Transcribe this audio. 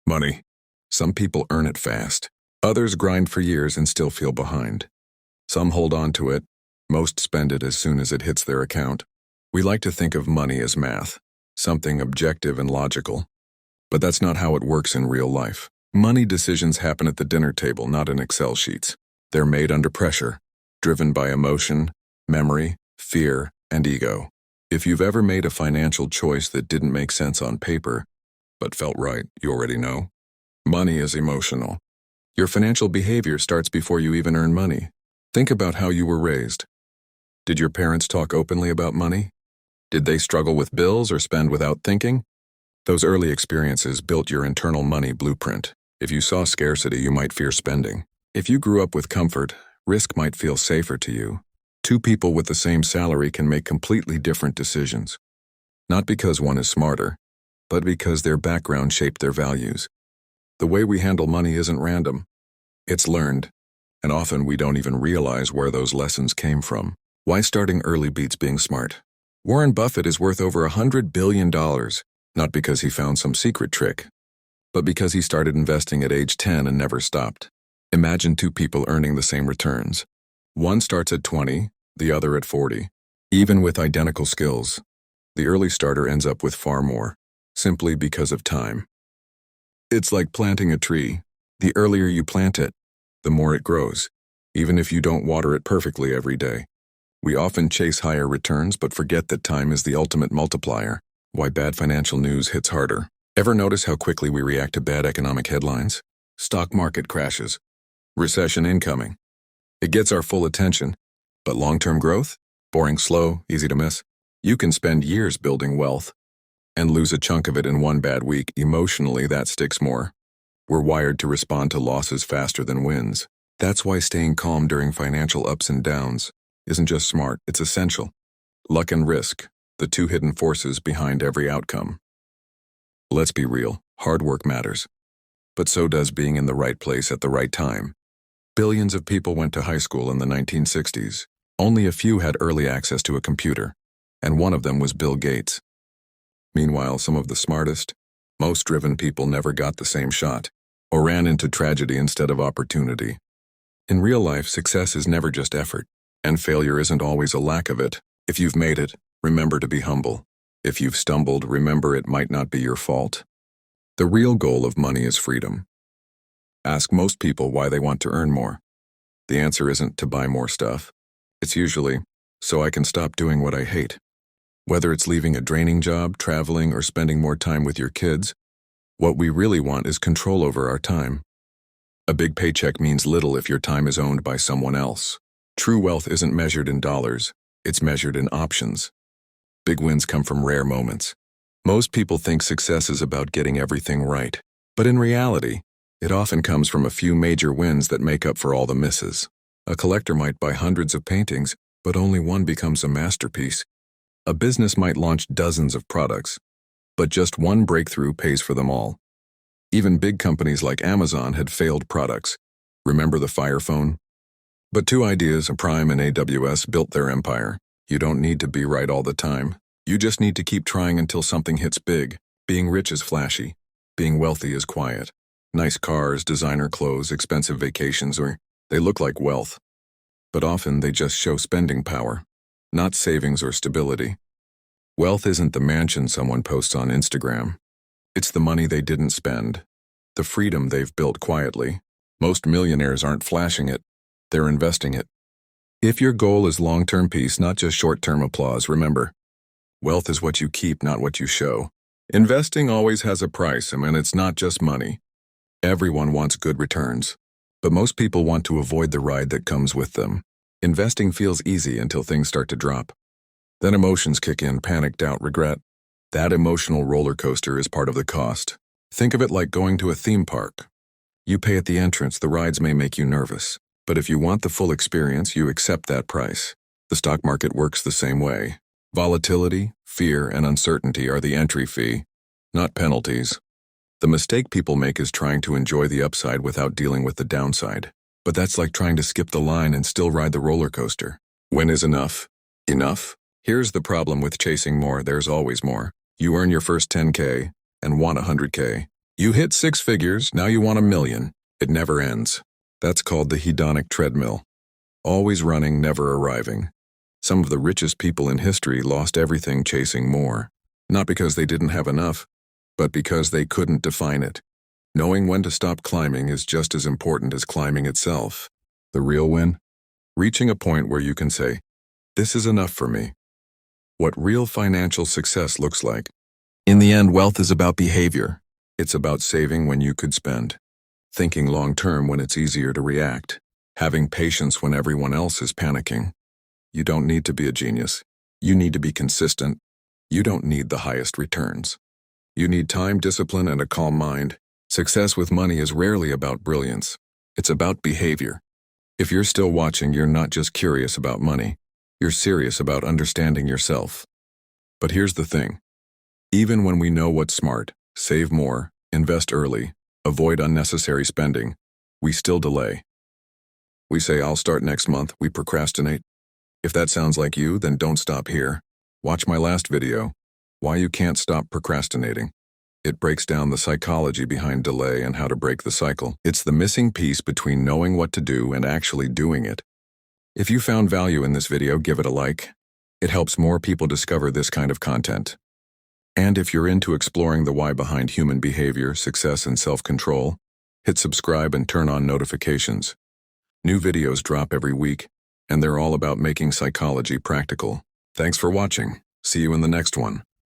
Money. Some people earn it fast. Others grind for years and still feel behind. Some hold on to it. Most spend it as soon as it hits their account. We like to think of money as math, something objective and logical. But that's not how it works in real life. Money decisions happen at the dinner table, not in Excel sheets. They're made under pressure, driven by emotion, memory, fear, and ego. If you've ever made a financial choice that didn't make sense on paper, but felt right, you already know. Money is emotional. Your financial behavior starts before you even earn money. Think about how you were raised. Did your parents talk openly about money? Did they struggle with bills or spend without thinking? Those early experiences built your internal money blueprint. If you saw scarcity, you might fear spending. If you grew up with comfort, risk might feel safer to you. Two people with the same salary can make completely different decisions. Not because one is smarter, but because their background shaped their values. The way we handle money isn't random. It's learned, and often we don't even realize where those lessons came from. Why starting early beats being smart? Warren Buffett is worth over $100 billion, not because he found some secret trick, but because he started investing at age 10 and never stopped. Imagine two people earning the same returns. One starts at 20, the other at 40. Even with identical skills, the early starter ends up with far more, simply because of time. It's like planting a tree. The earlier you plant it, the more it grows, even if you don't water it perfectly every day. We often chase higher returns but forget that time is the ultimate multiplier. Why bad financial news hits harder. Ever notice how quickly we react to bad economic headlines? Stock market crashes. Recession incoming. It gets our full attention. But long-term growth? Boring, slow, easy to miss. You can spend years building wealth and lose a chunk of it in one bad week. Emotionally, that sticks more. We're wired to respond to losses faster than wins. That's why staying calm during financial ups and downs isn't just smart, it's essential. Luck and risk, the two hidden forces behind every outcome. Let's be real, hard work matters. But so does being in the right place at the right time. Billions of people went to high school in the 1960s. Only a few had early access to a computer, and one of them was Bill Gates. Meanwhile, some of the smartest, most driven people never got the same shot, or ran into tragedy instead of opportunity. In real life, success is never just effort, and failure isn't always a lack of it. If you've made it, remember to be humble. If you've stumbled, remember it might not be your fault. The real goal of money is freedom. Ask most people why they want to earn more. The answer isn't to buy more stuff. It's usually, so I can stop doing what I hate. Whether it's leaving a draining job, traveling, or spending more time with your kids, what we really want is control over our time. A big paycheck means little if your time is owned by someone else. True wealth isn't measured in dollars, it's measured in options. Big wins come from rare moments. Most people think success is about getting everything right, but in reality, it often comes from a few major wins that make up for all the misses. A collector might buy hundreds of paintings, but only one becomes a masterpiece. A business might launch dozens of products, but just one breakthrough pays for them all. Even big companies like Amazon had failed products. Remember the Fire Phone? But two ideas, Prime and AWS, built their empire. You don't need to be right all the time. You just need to keep trying until something hits big. Being rich is flashy. Being wealthy is quiet. Nice cars, designer clothes, expensive vacations, they look like wealth. But often they just show spending power, not savings or stability. Wealth isn't the mansion someone posts on Instagram. It's the money they didn't spend, the freedom they've built quietly. Most millionaires aren't flashing it, they're investing it. If your goal is long-term peace, not just short-term applause, remember, wealth is what you keep, not what you show. Investing always has a price, and it's not just money. Everyone wants good returns, but most people want to avoid the ride that comes with them. Investing feels easy until things start to drop. Then emotions kick in, panic, doubt, regret. That emotional roller coaster is part of the cost. Think of it like going to a theme park. You pay at the entrance, the rides may make you nervous, but if you want the full experience, you accept that price. The stock market works the same way. Volatility, fear, and uncertainty are the entry fee, not penalties. The mistake people make is trying to enjoy the upside without dealing with the downside. But that's like trying to skip the line and still ride the roller coaster. When is enough? Enough? Here's the problem with chasing more, there's always more. You earn your first 10K and want 100K. You hit 6 figures, now you want 1 million. It never ends. That's called the hedonic treadmill. Always running, never arriving. Some of the richest people in history lost everything chasing more. Not because they didn't have enough, but because they couldn't define it. Knowing when to stop climbing is just as important as climbing itself. The real win? Reaching a point where you can say, "This is enough for me." What real financial success looks like. In the end, wealth is about behavior. It's about saving when you could spend. Thinking long-term when it's easier to react. Having patience when everyone else is panicking. You don't need to be a genius. You need to be consistent. You don't need the highest returns. You need time, discipline, and a calm mind. Success with money is rarely about brilliance. It's about behavior. If you're still watching, you're not just curious about money. You're serious about understanding yourself. But here's the thing. Even when we know what's smart, save more, invest early, avoid unnecessary spending, we still delay. We say, "I'll start next month," we procrastinate. If that sounds like you, then don't stop here. Watch my last video, Why You Can't Stop Procrastinating. It breaks down the psychology behind delay and how to break the cycle. It's the missing piece between knowing what to do and actually doing it. If you found value in this video, give it a like. It helps more people discover this kind of content. And if you're into exploring the why behind human behavior, success, and self-control, hit subscribe and turn on notifications. New videos drop every week, and they're all about making psychology practical. Thanks for watching. See you in the next one.